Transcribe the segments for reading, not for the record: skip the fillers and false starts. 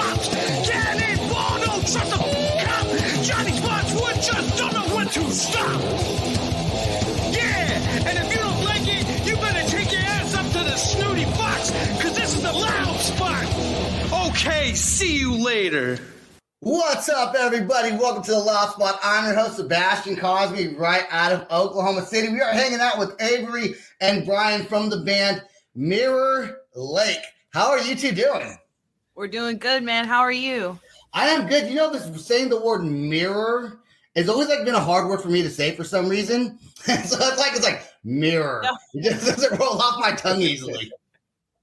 cops. Cannonball, don't trust a cop. Johnny Spotswood just don't know when to stop. Yeah, and if you don't like it, you better take your ass up to the snooty box, cause this is the loud spot. Okay, see you later. What's up, everybody? Welcome to the Loud Spot. I'm your host, Sebastian Cosby, right out of Oklahoma City. We are hanging out with Avery and Brian from the band Mirror Lake. How are you two doing? We're doing good, man. How are you? I am good. You know, this saying the word mirror has always been a hard word for me to say for some reason. So it's like mirror. No. It just doesn't roll off my tongue easily.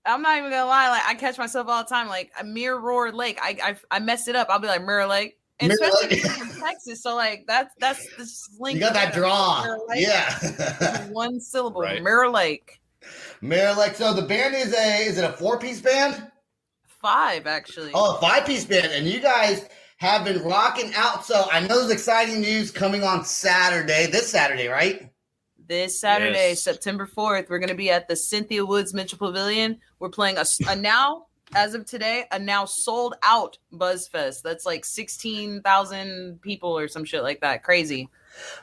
I'm not even gonna lie. Like I catch myself all the time. Like a Mirror Lake. I mess it up. I'll be like Mirror Lake, and Mirror especially Lake. in Texas. So like that's the link. You got that draw, yeah. One syllable. Right. Mirror Lake. Mirror Lake. So the band is it a 4-piece band? 5 actually. Oh, a 5-piece band, and you guys have been rocking out. So I know there's exciting news coming on Saturday. This Saturday, right? This Saturday, Yes. September 4th, we're going to be at the Cynthia Woods Mitchell Pavilion. We're playing a now, as of today, a now sold out BuzzFest. That's like 16,000 people or some shit like that. Crazy.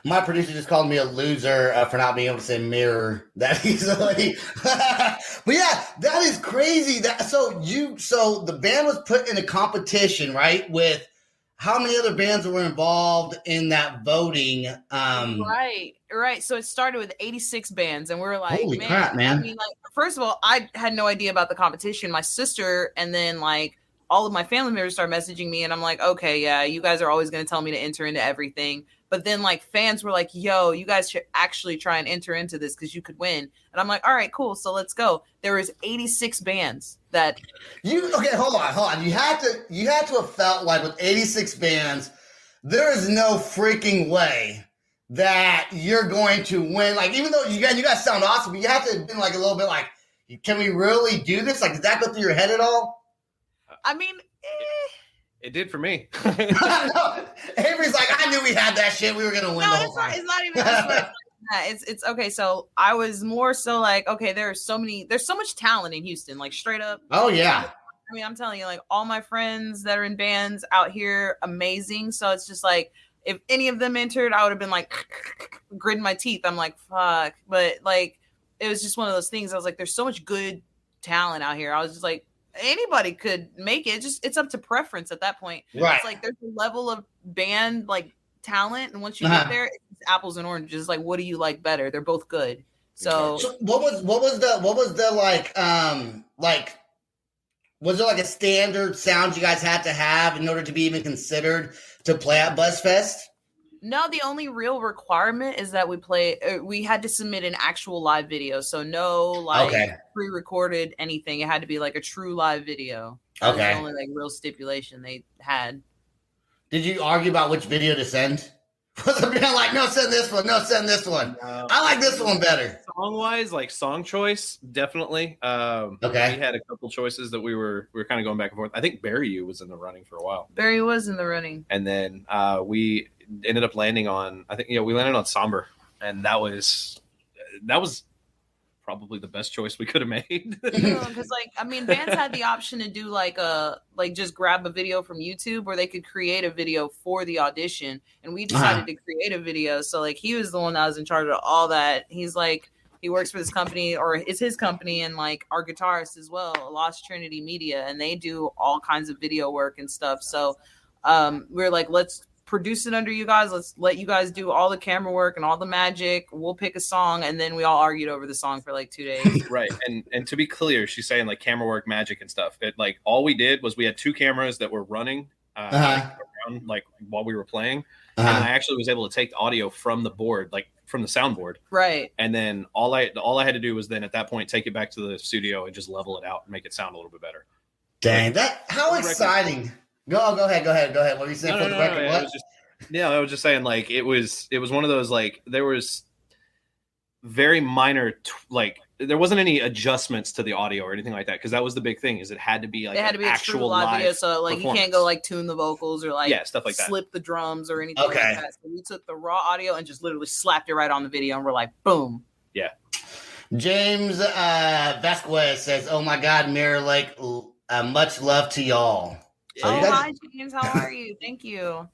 My producer just called me a loser for not being able to say mirror that easily. But yeah, that is crazy. So the band was put in a competition, right? With how many other bands were involved in that voting? Right. So it started with 86 bands, and we were like, holy crap, man. I mean, like, first of all, I had no idea about the competition. My sister, and then like all of my family members started messaging me, and I'm like, okay, yeah, you guys are always going to tell me to enter into everything. But then like fans were like, yo, you guys should actually try and enter into this because you could win. And I'm like, all right, cool. So let's go. There was 86 bands that hold on. You had to have felt like with 86 bands, there is no freaking way that you're going to win. Like, even though you guys sound awesome, but you have to have been like a little bit like, can we really do this? Like, did that go through your head at all? I mean, It did for me. No. Avery's like, I knew we had that shit. We were gonna win the whole time. It's not even just like that. It's okay. So I was more so like, okay, there's so much talent in Houston, like straight up. Oh yeah. I mean, I'm telling you, like all my friends that are in bands out here, amazing. So it's just like, if any of them entered, I would have been like gritting my teeth. I'm like, fuck. But like, it was just one of those things. I was like, there's so much good talent out here. I was just like, anybody could make it. It's up to preference at that point. Right. It's like there's a level of band like talent, and once you get there, it's apples and oranges. Like, what do you like better? They're both good. So what was the like was there like a standard sound you guys had to have in order to be even considered to play at BuzzFest? no, the only real requirement is that we had to submit an actual live video. So no like pre-recorded anything. It had to be like a true live video. That was the only like real stipulation they had. Did you argue about which video to send? Was it being like, no, send this one, no, send this one? I like this one better. Song-wise, like song choice, definitely. We had a couple choices that we were kind of going back and forth. I think Bury You was in the running for a while. Barry was in the running. And then we ended up landing on, we landed on Somber, and that was probably the best choice we could have made. Because bands had the option to do just grab a video from YouTube, or they could create a video for the audition, and we decided to create a video. So like he was the one that was in charge of all that. He's like, he works for this company, or it's his company, and like our guitarist as well, Lost Trinity Media, and they do all kinds of video work and stuff. So we're like, let's produce it under you guys. Let's let you guys do all the camera work and all the magic. We'll pick a song, and then we all argued over the song for like 2 days. Right. And to be clear, she's saying like camera work, magic and stuff. It like all we did was we had 2 cameras that were running around, like while we were playing. And I actually was able to take the audio from the board, like from the soundboard. Right. And then all I had to do was then at that point take it back to the studio and just level it out and make it sound a little bit better. Dang, how exciting. Go ahead. What were you saying for the record? I was just saying, like, it was one of those, like, there was very minor, there wasn't any adjustments to the audio or anything like that, because that was the big thing, is it had to be like an actual live video, so like you can't go like tune the vocals or like stuff like that, slip the drums or anything like that. So we took the raw audio and just literally slapped it right on the video, and we're like, boom. Yeah. James Vasquez says, "Oh my God, Mirror Lake, much love to y'all." Hi James, how are you? Thank you.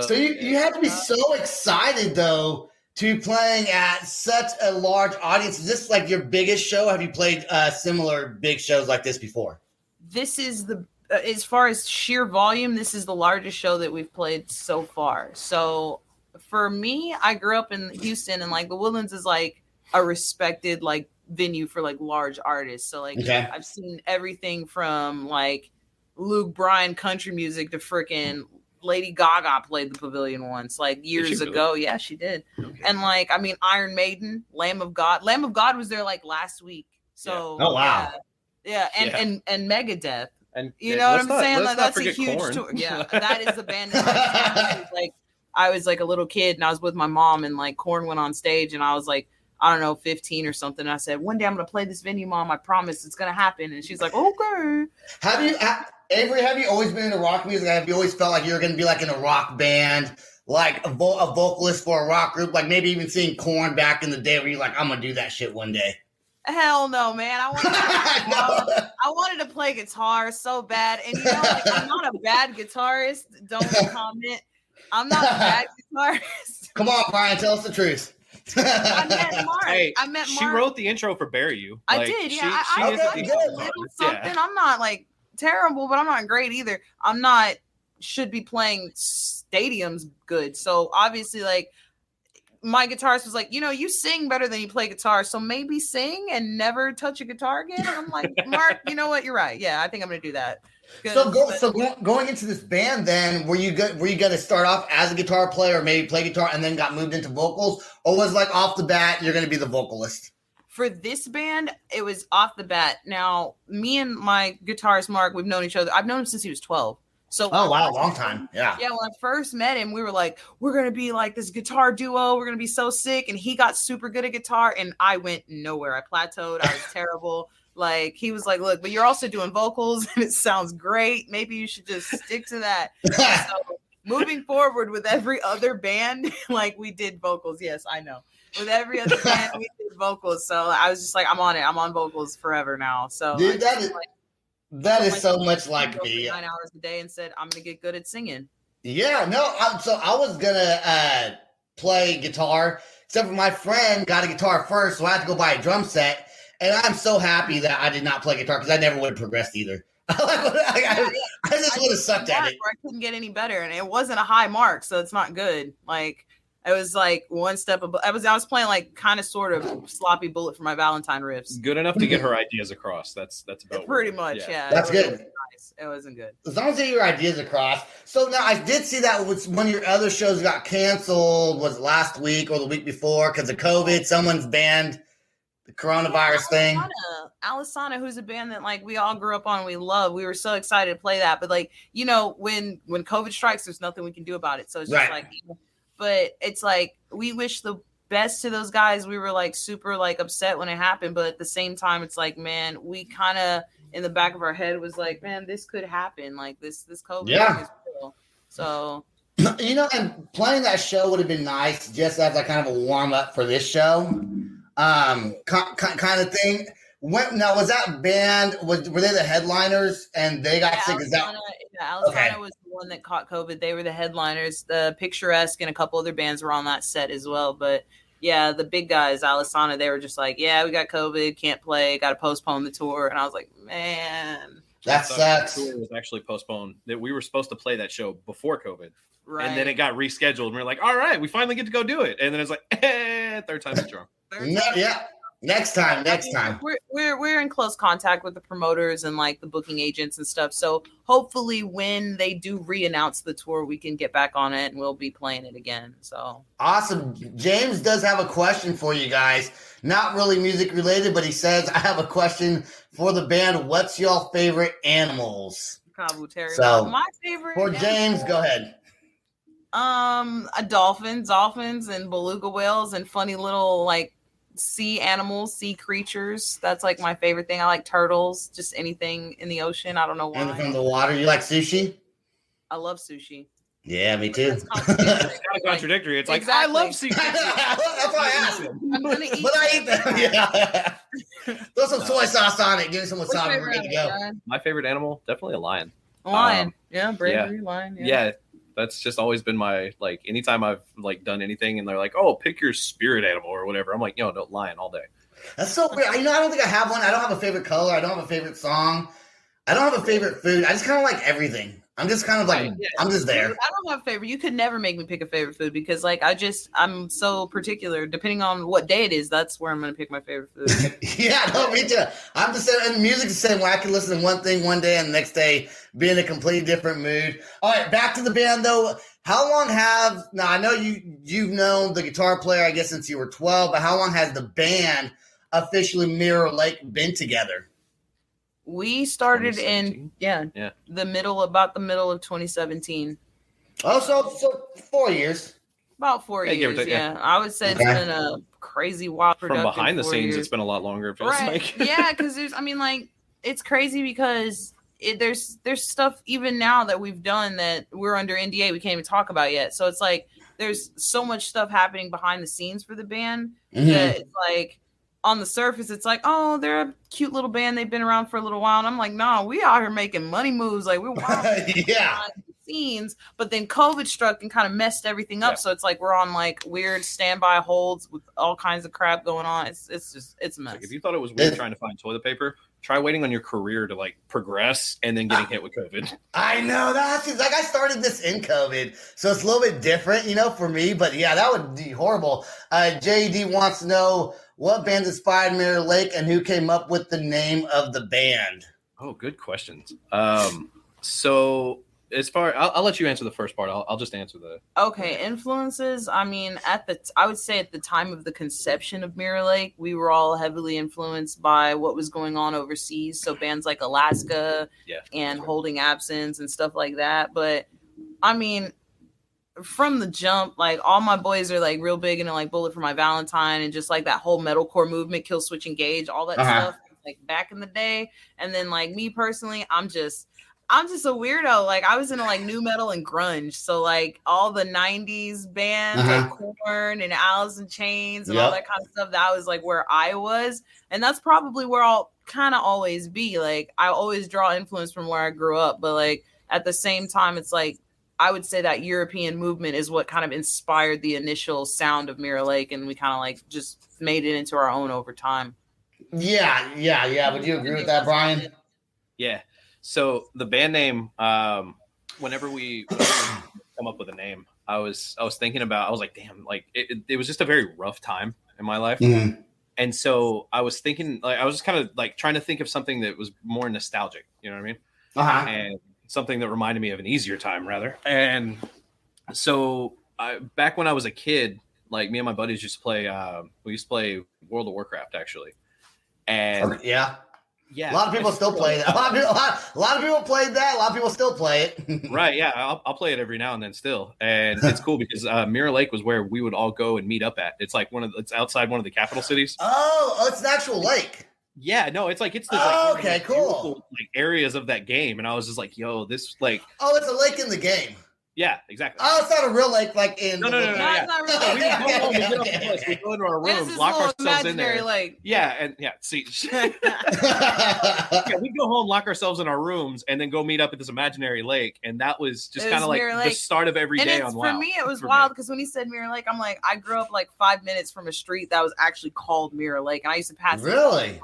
So you have to be so excited though to be playing at such a large audience. Is this like your biggest show? Have you played similar big shows like this before? This is as far as sheer volume, this is the largest show that we've played so far. So for me, I grew up in Houston, and like the Woodlands is like a respected like venue for like large artists. So like I've seen everything from like Luke Bryan country music to freaking Lady Gaga played the Pavilion once, like years ago. Really? Yeah, she did. Okay. And like, I mean, Iron Maiden, Lamb of God was there like last week. So oh wow, and Megadeth. And you know what I'm saying? Like, that's a huge tour. Yeah, that is the band. Like, I was like a little kid, and I was with my mom, and like Korn went on stage, and I was like, I don't know, 15 or something. And I said, one day I'm gonna play this venue, Mom. I promise it's gonna happen. And she's like, okay. Avery, have you always been into rock music? Have you always felt like you were going to be like in a rock band, like a vocalist for a rock group, like maybe even seeing Korn back in the day where you're like, I'm going to do that shit one day? Hell no, man. I wanted to play guitar so bad. And you know, like, I'm not a bad guitarist. Don't comment. I'm not a bad guitarist. Come on, Brian, tell us the truth. I met Mark. Hey, she wrote the intro for Bury You. I did, yeah. I was like a little something. Yeah. I'm not like terrible, but I'm not great either. Should be playing stadiums good. So obviously, like, my guitarist was like, you know, you sing better than you play guitar, so maybe sing and never touch a guitar again. And I'm like, Mark, you know what? You're right. Yeah, I think I'm gonna do that. Going into this band, then were you gonna start off as a guitar player, or maybe play guitar and then got moved into vocals, or was like off the bat you're gonna be the vocalist? For this band, it was off the bat. Now, me and my guitarist Mark, we've known each other. I've known him since he was 12. So oh wow, long time. Yeah. Yeah, when I first met him, we were like, we're gonna be like this guitar duo. We're gonna be so sick. And he got super good at guitar, and I went nowhere. I plateaued. I was terrible. Like, he was like, look, but you're also doing vocals, and it sounds great. Maybe you should just stick to that. So moving forward with every other band, like, we did vocals. Yes, I know. With every other band, we did vocals. So I was just like, I'm on it. I'm on vocals forever now. So dude, that is so much like me. 9 hours a day and said, I'm going to get good at singing. Yeah, no. So I was going to play guitar, except for my friend got a guitar first. So I had to go buy a drum set. And I'm so happy that I did not play guitar because I never would have progressed either. I just would have sucked at it. I couldn't get any better. And it wasn't a high mark, so it's not good. Like, it was like one step above. I was playing like kind of sort of sloppy bullet for my Valentine riffs. Good enough to get her ideas across. That's about pretty much. Yeah. That's good. Nice. It wasn't good. As long as you get your ideas across. So now I did see that one of your other shows got canceled. Was it last week or the week before because of COVID? Someone's banned the coronavirus thing. Alesana, who's a band that like we all grew up on and we love. We were so excited to play that, but like, you know, when COVID strikes, there's nothing we can do about it. So it's just like. But it's like, we wish the best to those guys. We were like super like upset when it happened. But at the same time, it's like, man, we kind of in the back of our head was like, man, this could happen. Like this COVID is real. So, you know, and playing that show would have been nice just as like kind of a warm up for this show. Kind of thing. Was that band, were they the headliners and they got sick? Alesana was the one that caught COVID. They were the headliners. The Picturesque and a couple other bands were on that set as well. But yeah, the big guys, Alesana, they were just like, yeah, we got COVID, can't play, got to postpone the tour. And I was like, man. That sucks. The tour was actually postponed. That we were supposed to play that show before COVID. Right. And then it got rescheduled. And we are like, all right, we finally get to go do it. And then it's like, third time's the charm. Yeah. Next time. We're in close contact with the promoters and like the booking agents and stuff. So hopefully when they do re-announce the tour, we can get back on it and we'll be playing it again. So awesome. James does have a question for you guys. Not really music related, but he says, I have a question for the band. What's y'all favorite animals? So my favorite for James, go ahead. Dolphins and beluga whales and funny little like sea animals, sea creatures. That's like my favorite thing. I like turtles, just anything in the ocean. I don't know why. And from the water. You like sushi? I love sushi. Yeah, me too. It's kind of contradictory. It's like, I love sushi. That's why I asked him. I'm gonna eat but I eat them. Yeah. Throw some soy sauce on it. Give me some wasabi. We're good to go. My favorite animal, definitely a lion. Lion. Bravery, Lion. Yeah. That's just always been my, like, anytime I've like done anything and they're like, oh, pick your spirit animal or whatever. I'm like, no, lion all day. That's so weird. I don't think I have one. I don't have a favorite color. I don't have a favorite song. I don't have a favorite food. I just kind of like everything. I'm just kind of like, I'm just there. I don't have a favorite. You could never make me pick a favorite food because, like, I'm so particular. Depending on what day it is, that's where I'm going to pick my favorite food. Yeah, no, me too. I'm just saying, and music's the same way. I can listen to one thing one day and the next day be in a completely different mood. All right, back to the band, though. How long now, I know you've known the guitar player, I guess, since you were 12, but how long has the band officially Mirror Lake been together? We started in the middle of 2017. Oh, so 4 years. About 4 years, yeah. I would say it's been a crazy wild productive. From behind the scenes, years. it's been a lot longer. It feels like. Yeah, because it's crazy because there's stuff even now that we've done that we're under NDA we can't even talk about yet. So it's like there's so much stuff happening behind the scenes for the band that it's like. On the surface, it's like, oh, they're a cute little band. They've been around for a little while. And I'm like, no, we out here making money moves. Like, we're wild behind the scenes. But then COVID struck and kind of messed everything up. So it's like we're on like weird standby holds with all kinds of crap going on. It's a mess. Like, if you thought it was weird trying to find toilet paper, try waiting on your career to like progress and then getting hit with COVID. I know that's like I started this in COVID, so it's a little bit different, for me. But yeah, that would be horrible. JD wants to know what band inspired Mirror Lake and who came up with the name of the band. Oh, good questions. So as far, I'll let you answer the first part. I'll just answer the. Okay, influences. I mean, I would say at the time of the conception of Mirror Lake, we were all heavily influenced by what was going on overseas. So bands like Alaska and Holding Absence and stuff like that. But I mean, from the jump, like all my boys are like real big into like Bullet for My Valentine and just like that whole metalcore movement, Kill Switch Engage, all that stuff like back in the day. And then like me personally, I'm just a weirdo. Like I was into like new metal and grunge. So like all the 90s bands like Korn and Alice in Chains and all that kind of stuff, that was like where I was. And that's probably where I'll kind of always be. Like I always draw influence from where I grew up. But like at the same time, it's like I would say that European movement is what kind of inspired the initial sound of Mirror Lake. And we kind of like just made it into our own over time. Yeah. Would you agree with that, Brian? Yeah. So the band name, whenever we come up with a name, I was thinking about, I was like, damn, like it was just a very rough time in my life. Mm-hmm. And so I was thinking, like, I was just kind of like trying to think of something that was more nostalgic, you know what I mean? And something that reminded me of an easier time rather. And so back when I was a kid, like me and my buddies used to play, we used to play World of Warcraft actually. And yeah. A lot of people still play that. A lot of people played that. A lot of people still play it. Right. Yeah. I'll play it every now and then still. And it's cool because Mirror Lake was where we would all go and meet up at. It's like it's outside one of the capital cities. Oh, it's an actual lake. Yeah, no, it's like it's the cool like areas of that game, and I was just like, "Yo, this like." Oh, it's a lake in the game. Yeah, exactly. Oh, it's not a real lake, like in. No. It's not real. We go home, we get off the bus, we go into our rooms, lock ourselves in there. Lake. Yeah, see. we go home, lock ourselves in our rooms, and then go meet up at this imaginary lake, and that was just kind of like the start of every day on WoW. For me, it was wild because when he said Mirror Lake, I'm like, I grew up like 5 minutes from a street that was actually called Mirror Lake, and I used to pass. Really.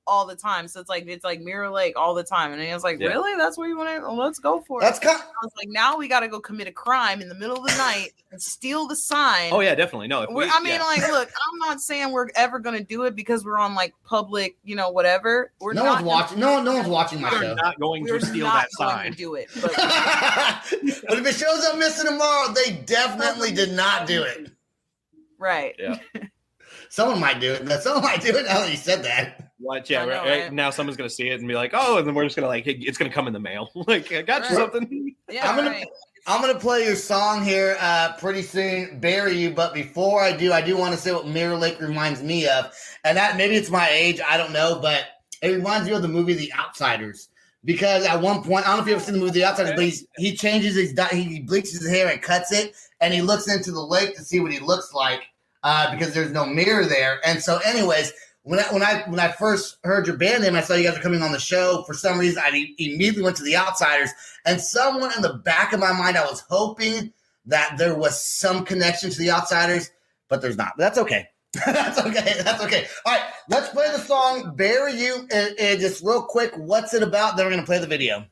All the time, so it's like Mirror Lake all the time, and I was like, really? That's where you want to? Let's go for it. That's kind. I was like, now we got to go commit a crime in the middle of the night and steal the sign. Oh yeah, definitely. No, like, look, I'm not saying we're ever gonna do it because we're on like public, whatever. No one's watching. No one's watching my show. We're not going to steal that sign. To do it, but if it shows up missing tomorrow, they definitely did not do it. Right. Yeah. Someone might do it. Someone might do it now that you said that. What? Yeah, right. Now someone's gonna see it and be like, "Oh," and then we're just gonna like, it's gonna come in the mail. Like, I got you something. Yeah, I'm gonna play your song here pretty soon, Bury You. But before I do want to say what Mirror Lake reminds me of, and that maybe it's my age, I don't know, but it reminds me of the movie The Outsiders. Because at one point, I don't know if you ever seen the movie The Outsiders, but he changes he bleaches his hair and cuts it, and he looks into the lake to see what he looks like because there's no mirror there. And so, anyways. when I first heard your band name, I saw you guys were coming on the show. For some reason, I immediately went to the Outsiders, and somewhere in the back of my mind, I was hoping that there was some connection to the Outsiders, but there's not. But that's okay. That's okay. All right, let's play the song "Bury You." And just real quick, what's it about? Then we're gonna play the video.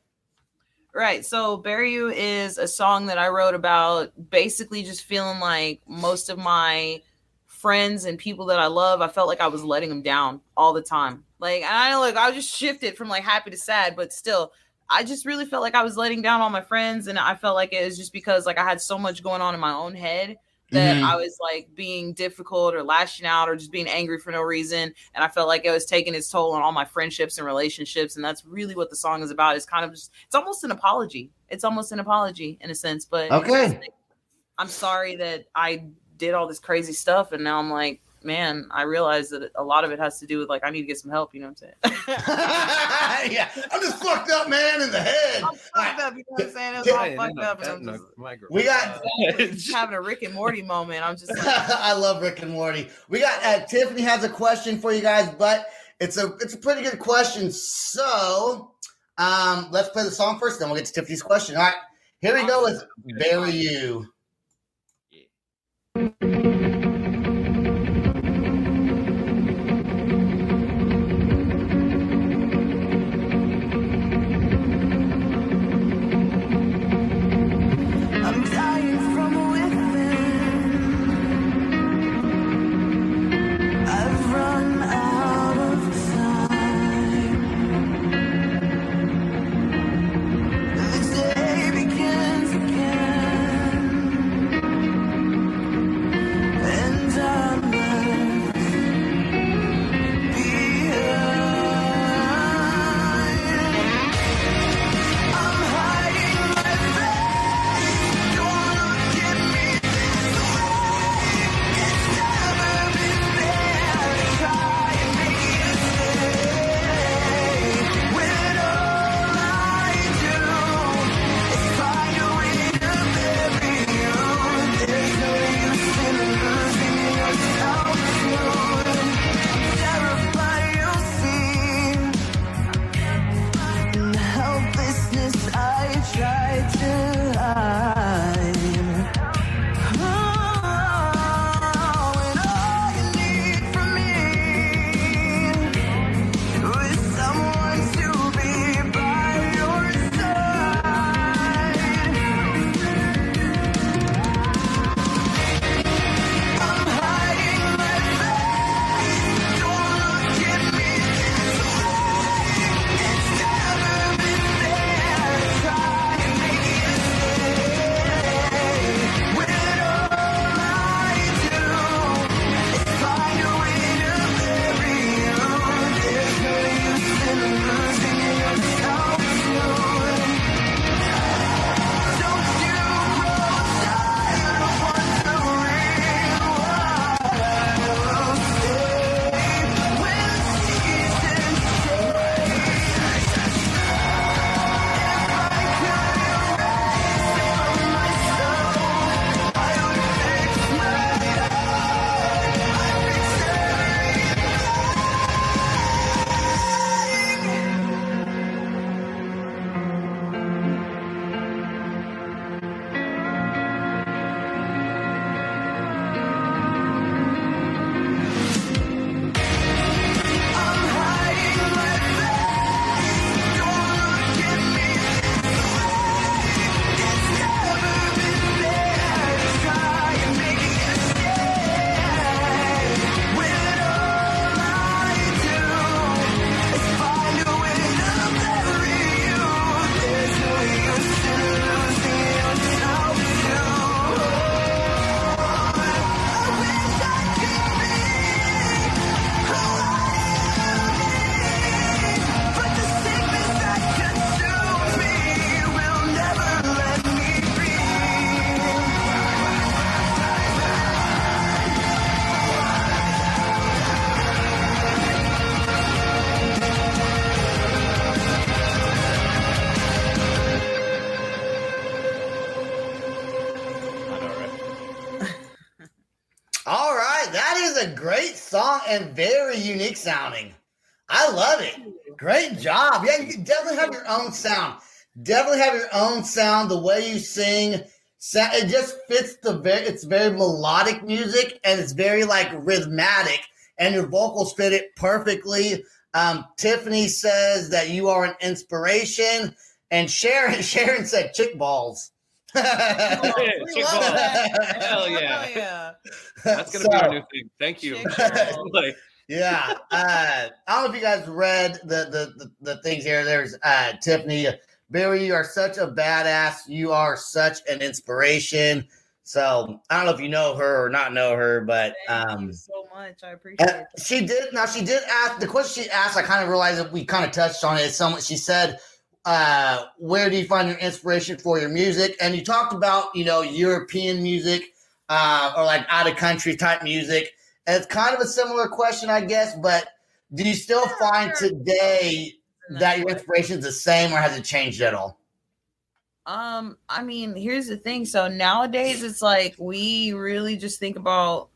Right. So "Bury You" is a song that I wrote about basically just feeling like most of my friends and people that I love, I felt like I was letting them down all the time. Like, I just shifted from like happy to sad, but still, I just really felt like I was letting down all my friends. And I felt like it was just because like I had so much going on in my own head that I was like being difficult or lashing out or just being angry for no reason. And I felt like it was taking its toll on all my friendships and relationships. And that's really what the song is about. It's kind of just, it's almost an apology. It's almost an apology in a sense, but okay. Like, I'm sorry that I did all this crazy stuff. And now I'm like, man, I realize that a lot of it has to do with like, I need to get some help. You know what I'm saying? Yeah. I'm just fucked up, man, in the head. I'm fucked up. You know what I'm saying? It's all fucked up. And I'm just, we got having a Rick and Morty moment. I'm just like, I love Rick and Morty. We got Tiffany has a question for you guys, but it's a pretty good question. So let's play the song first, then we'll get to Tiffany's question. All right, here we go with "Bury You." a great song and very unique sounding. I love it. Great job. Yeah, you definitely have your own sound. Definitely have your own sound. The way you sing, it just fits it's very melodic music and it's very like rhythmic, and your vocals fit it perfectly. Tiffany says that you are an inspiration, and Sharon said chick balls. Chick balls. Hell yeah. That's gonna be our new thing. Thank you. Yeah. I don't know if you guys read the things here. There's Tiffany. Barry, you are such a badass. You are such an inspiration. So I don't know if you know her or not know her, but thank you so much. I appreciate it. She did ask the question she asked. I kind of realized that we kind of touched on it. She said, where do you find your inspiration for your music? And you talked about, European music, or like out of country type music. And it's kind of a similar question, I guess, but do you still find today that your inspiration is the same, or has it changed at all? I mean, here's the thing. So nowadays it's like we really just think about,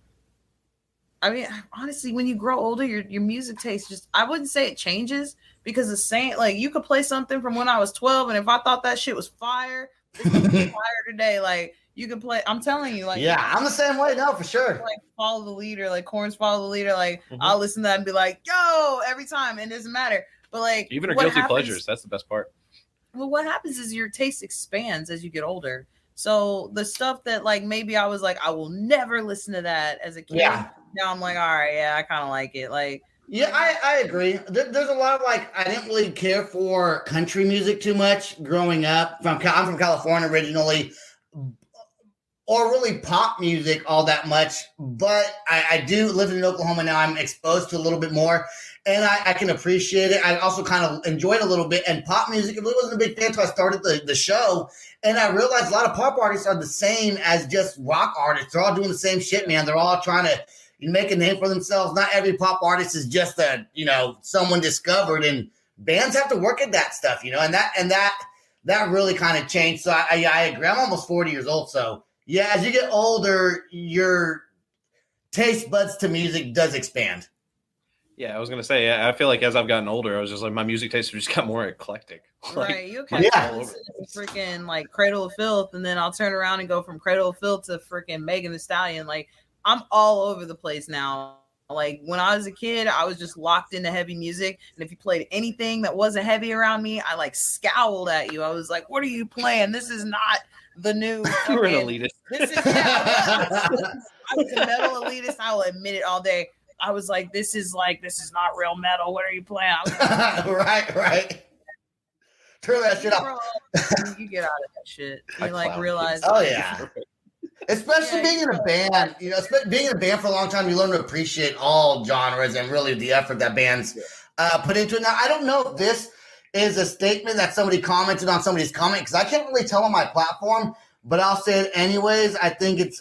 I mean, honestly, when you grow older, your music taste just, I wouldn't say it changes, because the same, like you could play something from when I was 12, and if I thought that shit was fire, it's gonna be fire today. Like you can play, I'm telling you, like, yeah, I'm the same way. No, for sure. Like Follow the Leader, like Korn's Follow the Leader. Like I'll listen to that and be like, yo, every time. And it doesn't matter. But like, even our guilty pleasures, that's the best part. Well, what happens is your taste expands as you get older. So the stuff that like maybe I was like, I will never listen to that as a kid. Yeah. Now I'm like, all right, yeah, I kind of like it. Like, yeah, I agree. There's a lot of like, I didn't really care for country music too much growing up. I'm from California originally, or really pop music all that much. But I do live in Oklahoma now. I'm exposed to a little bit more, and I can appreciate it. I also kind of enjoy it a little bit. And pop music, I really wasn't a big fan until I started the show. And I realized a lot of pop artists are the same as just rock artists. They're all doing the same shit, man. They're all trying to make a name for themselves. Not every pop artist is just someone discovered, and bands have to work at that stuff, and that really kind of changed. So I agree. I'm almost 40 years old. So yeah, as you get older, your taste buds to music does expand. Yeah, I was gonna say, I feel like as I've gotten older, I was just like, my music taste just got more eclectic. Right, you can listen to freaking like Cradle of Filth, and then I'll turn around and go from Cradle of Filth to freaking Megan Thee Stallion. Like I'm all over the place now. Like when I was a kid, I was just locked into heavy music, and if you played anything that wasn't heavy around me, I like scowled at you. I was like, "What are you playing? This is not the new." You're an elitist. This is I was a metal elitist. I will admit it all day. I was like, this is not real metal. What are you playing? Right. Turn that shit off. You get out of that shit. You realize. Oh yeah. Especially being in a band, being in a band for a long time, you learn to appreciate all genres and really the effort that bands put into it. Now, I don't know if this is a statement that somebody commented on somebody's comment, because I can't really tell on my platform, but I'll say it anyways. I think it's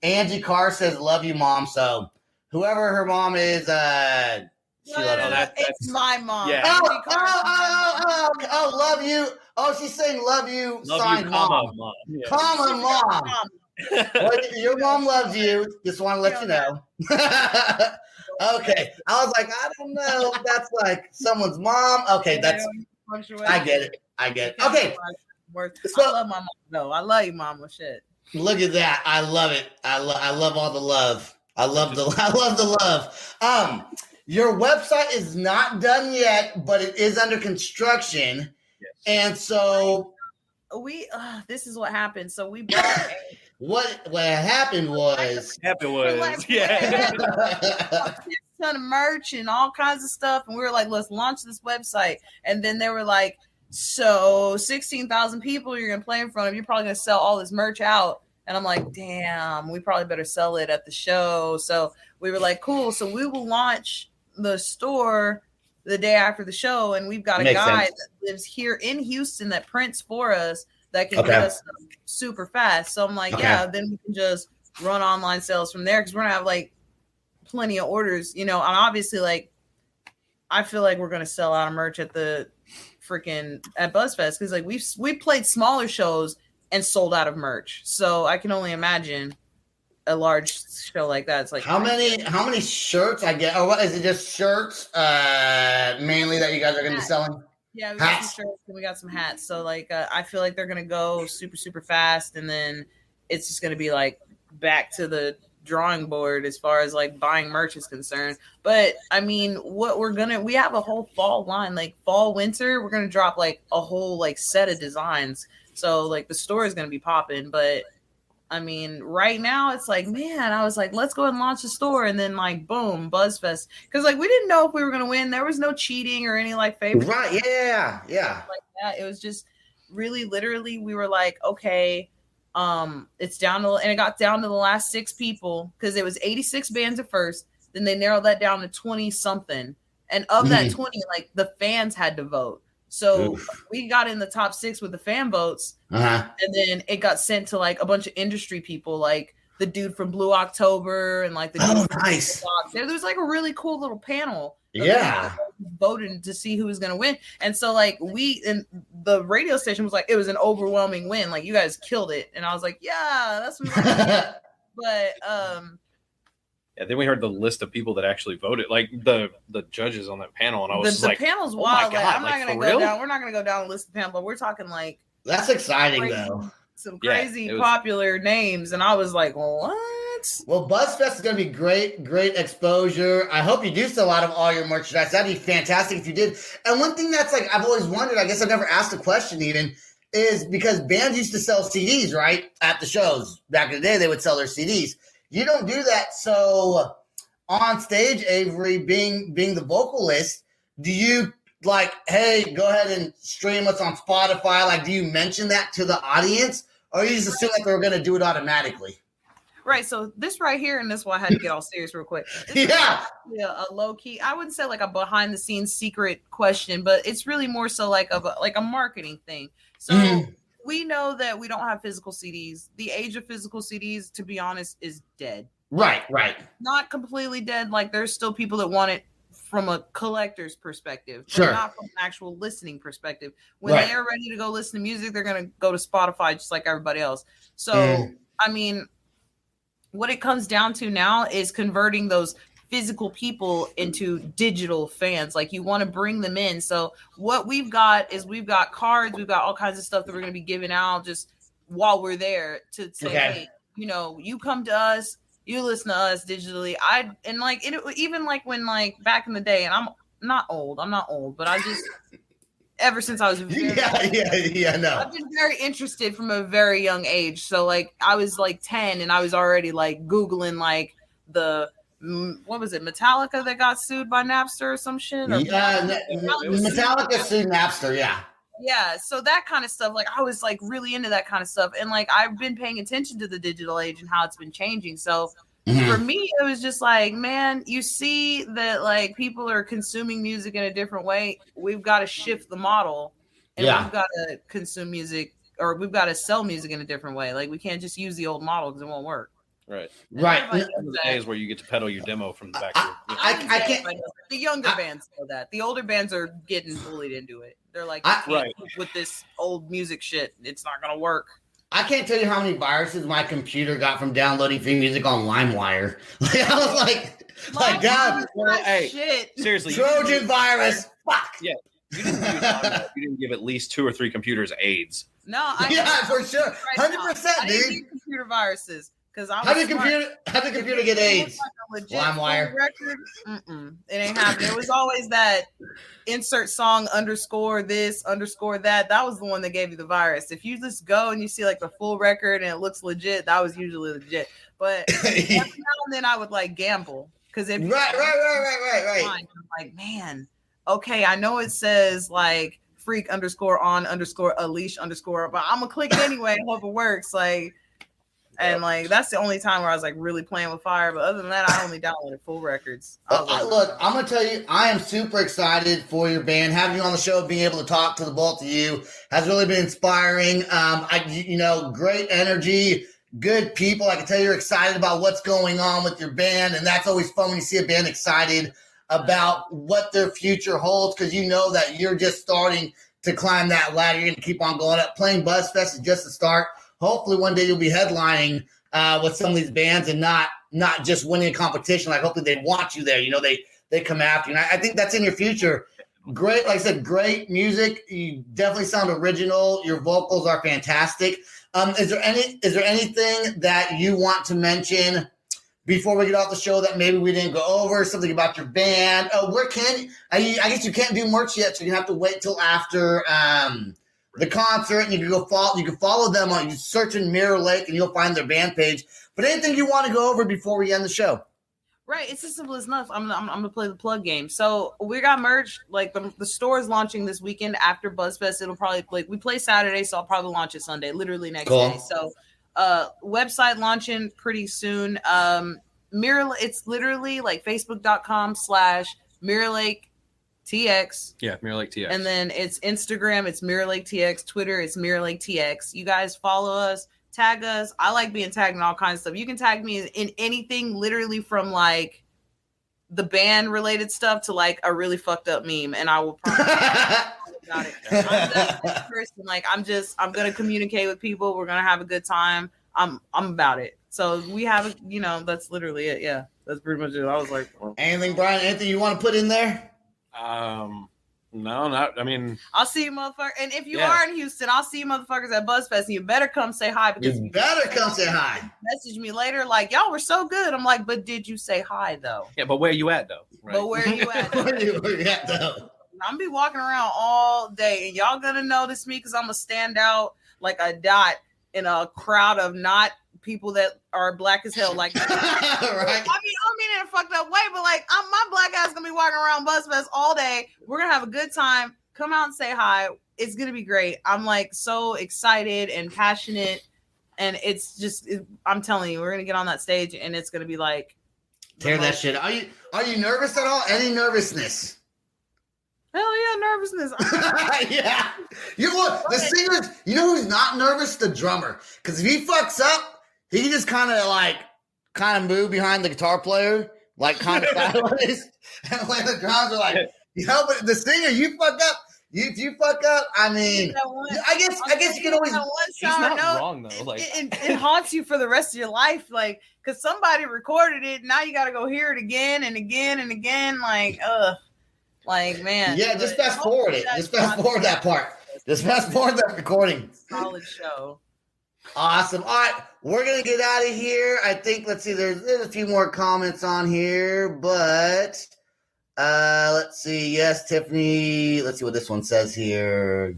Angie Carr says, "Love you, Mom." So whoever her mom is, she loves you. It's my mom. Yeah. Oh, love you. Oh, she's saying love you, signed mom. Yeah. Comma mom. Well, your mom loves you. Just want to let you know. Okay. I was like, I don't know. That's like someone's mom. Okay, I get it. Okay. I love my mom though. I love you, mama. Shit. Look at that. I love it. I love all the love. I love the love. Your website is not done yet, but it is under construction. Yes. And so this is what happened. So we bought what happened was a ton of merch and all kinds of stuff, and we were like, let's launch this website. And then they were like, so 16,000 people you're gonna play in front of, you're probably gonna sell all this merch out. And I'm like, damn, we probably better sell it at the show. So we were like, cool. So we will launch the store the day after the show. And we've got a guy that lives here in Houston that prints for us that can get us super fast. So I'm like, yeah, then we can just run online sales from there, because we're gonna have like plenty of orders, and obviously like I feel like we're gonna sell out of merch at the freaking at BuzzFest, because like we played smaller shows and sold out of merch. So I can only imagine a large show like that. It's like how many shirts I get? Or what is it? Just shirts, mainly that you guys are going to be selling? Yeah, we got some shirts and we got some hats. So like, I feel like they're gonna go super, super fast, and then it's just gonna be like back to the drawing board as far as like buying merch is concerned. But I mean, we have a whole fall line, like fall, winter. We're gonna drop like a whole like set of designs. So like the store is gonna be popping. But I mean, right now it's like, man, I was like, let's go and launch the store, and then like, boom, BuzzFest, because like we didn't know if we were gonna win. There was no cheating or any like favorites. Right? Yeah. Like that. It was just really, literally, we were like, okay, it's down to, and it got down to the last 6 people because it was 86 bands at first. Then they narrowed that down to 20 something, and of that 20, like the fans had to vote. So we got in the top 6 with the fan votes, and then it got sent to like a bunch of industry people, like the dude from Blue October and like the dude from nice. There was like a really cool little panel. Yeah, voting to see who was going to win, and so like the radio station was like, it was an overwhelming win. Like, you guys killed it, and I was like, yeah, that's what. But yeah, then we heard the list of people that actually voted, like the judges on that panel, and I was the like, panel's oh wild. my God, like, I'm not gonna go real? down. We're not gonna go down and list the panel, but we're talking like that's exciting though. Some crazy popular names, and I was like, what? Well, BuzzFest is going to be great exposure. I hope you do sell out of all your merchandise. That'd be fantastic if you did. And one thing that's like, I've always wondered, I guess I've never asked the question even, is because bands used to sell CDs, right? At the shows. Back in the day, they would sell their CDs. You don't do that. So on stage, Avery, being the vocalist, do you like, hey, go ahead and stream us on Spotify? Like, do you mention that to the audience? Or you just assume that they're going to do it automatically? Right, so this right here, and this is why I had to get all serious real quick. Yeah, a low key. I wouldn't say like a behind the scenes secret question, but it's really more so like a marketing thing. So we know that we don't have physical CDs. The age of physical CDs, to be honest, is dead. Right. Not completely dead. Like, there's still people that want it from a collector's perspective, but sure, not from an actual listening perspective. When they're ready to go listen to music, they're gonna go to Spotify just like everybody else. So I mean, what it comes down to now is converting those physical people into digital fans. Like, you want to bring them in. So what we've got is we've got cards, we've got all kinds of stuff that we're going to be giving out just while we're there to say, hey, you know, you come to us, you listen to us digitally. Even like when like back in the day, and I'm not old, but I just ever since I was no. I've been very interested from a very young age. So like I was like 10 and I was already like Googling like what was it, Metallica that got sued by Napster or some shit? Or Metallica sued Napster, yeah, so that kind of stuff, like I was like really into that kind of stuff, and like I've been paying attention to the digital age and how it's been changing. So for me, it was just like, man, you see that like people are consuming music in a different way. We've got to shift the model, and we've got to consume music, or we've got to sell music in a different way. Like, we can't just use the old model because it won't work. Right. The days where you get to pedal your demo from the back. I can't. The younger bands know that. The older bands are getting bullied into it. They're like, with this old music shit, it's not gonna work. I can't tell you how many viruses my computer got from downloading free music on LimeWire. Like, I was like, God, hey, shit. Seriously, Trojan virus. Fuck. Yeah, you didn't give at least 2 or 3 computers AIDS. No, for sure, 100%, dude. Computer viruses. How did the computer get AIDS? LimeWire. It ain't happening. It was always that insert song _this _that. That was the one that gave you the virus. If you just go and you see like the full record and it looks legit, that was usually legit. But every now and then I would like gamble because if right. I'm like, man, okay, I know it says like freak _on _Alish _, but I'm gonna click it anyway and hope it works. Like. And like that's the only time where I was like really playing with fire. But other than that, I only downloaded full records. Look, I'm gonna tell you, I am super excited for your band. Having you on the show, being able to talk to the both of you has really been inspiring. Great energy, good people. I can tell you're excited about what's going on with your band, and that's always fun when you see a band excited about what their future holds, because you know that you're just starting to climb that ladder. You're gonna keep on going up. Playing BuzzFest is just the start. Hopefully one day you'll be headlining with some of these bands and not just winning a competition. Like hopefully they want you there. You know, they come after you. And I think that's in your future. Great, like I said, great music. You definitely sound original. Your vocals are fantastic. Is there anything that you want to mention before we get off the show that maybe we didn't go over? Something about your band? Where can I guess you can't do merch yet, so you have to wait till after the concert, and you can go follow. You can follow them on. You search in Mirror Lake, and you'll find their band page. But anything you want to go over before we end the show? Right, it's as simple as enough. I'm gonna play the plug game. So we got merch. Like the store is launching this weekend after BuzzFest. It'll probably we play Saturday, so I'll probably launch it Sunday, literally next day. So website launching pretty soon. Mirror, it's literally like Facebook.com/Mirror Lake TX. Yeah, Mirror Lake TX. And then it's Instagram, it's Mirror Lake TX. Twitter, it's Mirror Lake TX. You guys follow us. Tag us. I like being tagged in all kinds of stuff. You can tag me in anything, literally from like the band related stuff to like a really fucked up meme, and I will probably about it. I'm that person. Like I'm gonna communicate with people. We're gonna have a good time. I'm about it. So we have, that's literally it. Yeah, that's pretty much it. I was like, well. Anything, Brian? Anything you want to put in there? No, not. I mean, I'll see you, motherfucker. And if you are in Houston, I'll see you, motherfuckers, at BuzzFest. And you better come say hi because you better come say hi. Message me later, like y'all were so good. I'm like, but did you say hi though? Yeah, but where you at though? Right? But where you at? Where you at though? I'm be walking around all day, and y'all gonna notice me because I'm gonna stand out like a dot in a crowd of not people that are black as hell. Like, right. I mean in a fucked up way, but like, my black ass gonna be walking around BuzzFest all day. We're gonna have a good time. Come out and say hi. It's gonna be great. I'm like so excited and passionate, and it's just, I'm telling you, we're gonna get on that stage, and it's gonna be like tear that shit. Are you nervous at all? Any nervousness? Hell yeah, nervousness. Yeah. The singers, you know who's not nervous? The drummer. Because if he fucks up, he can just kind of move behind the guitar player, like kind of sideways. And when the drums are like, but the singer, you fuck up. If you fuck up, I mean, I guess you can always. He's not wrong though. Like it haunts you for the rest of your life, like because somebody recorded it. Now you got to go hear it again and again and again. Like, man. Yeah, just fast forward it. Just fast forward that part. Just fast forward that recording. Solid show. Awesome. All right, we're going to get out of here. I think, let's see, there's a few more comments on here, but let's see. Yes, Tiffany. Let's see what this one says here.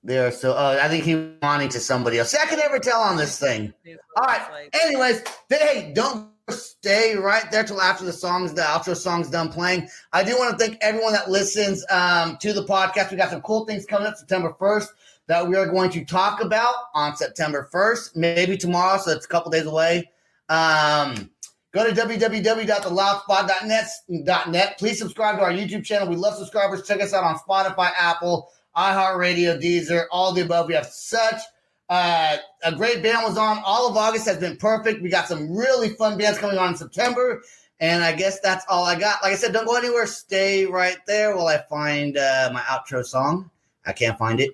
There. So I think he was wanting to somebody else. See, I can never tell on this thing. All right. Anyways, hey, don't stay right there till after the outro song's done playing. I do want to thank everyone that listens to the podcast. We got some cool things coming up September 1st that we are going to talk about on September 1st, maybe tomorrow, so it's a couple days away. Go to www.theloudspot.net. Please subscribe to our YouTube channel. We love subscribers. Check us out on Spotify, Apple, iHeartRadio, Deezer, all the above. We have such a great band was on. All of August has been perfect. We got some really fun bands coming on in September, and I guess that's all I got. Like I said, don't go anywhere. Stay right there while I find my outro song. I can't find it.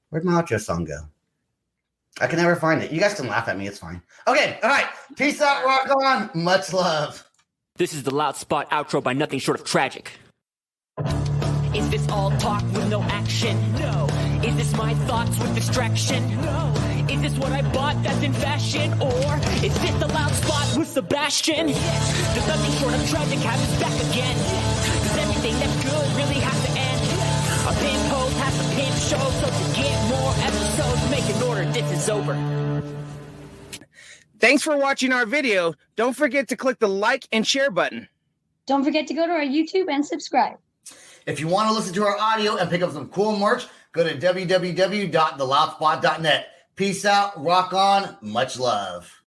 Where'd my outro song go? I can never find it. You guys can laugh at me. It's fine. Okay. All right. Peace out. Rock on. Much love. This is the Loud Spot outro by Nothing Short of Tragic. Is this all talk with no action? No. Is this my thoughts with distraction? No. Is this what I bought that's in fashion? Or is this the Loud Spot with Sebastian? Yes. Does Nothing Short of Tragic have his back again? Yes. Does everything that's good really have to end? A pimp host has a pimp show, so to get more episodes, make an order, this is over. Thanks for watching our video. Don't forget to click the like and share button. Don't forget to go to our YouTube and subscribe. If you want to listen to our audio and pick up some cool merch, go to www.theloudspot.net. Peace out, rock on, much love.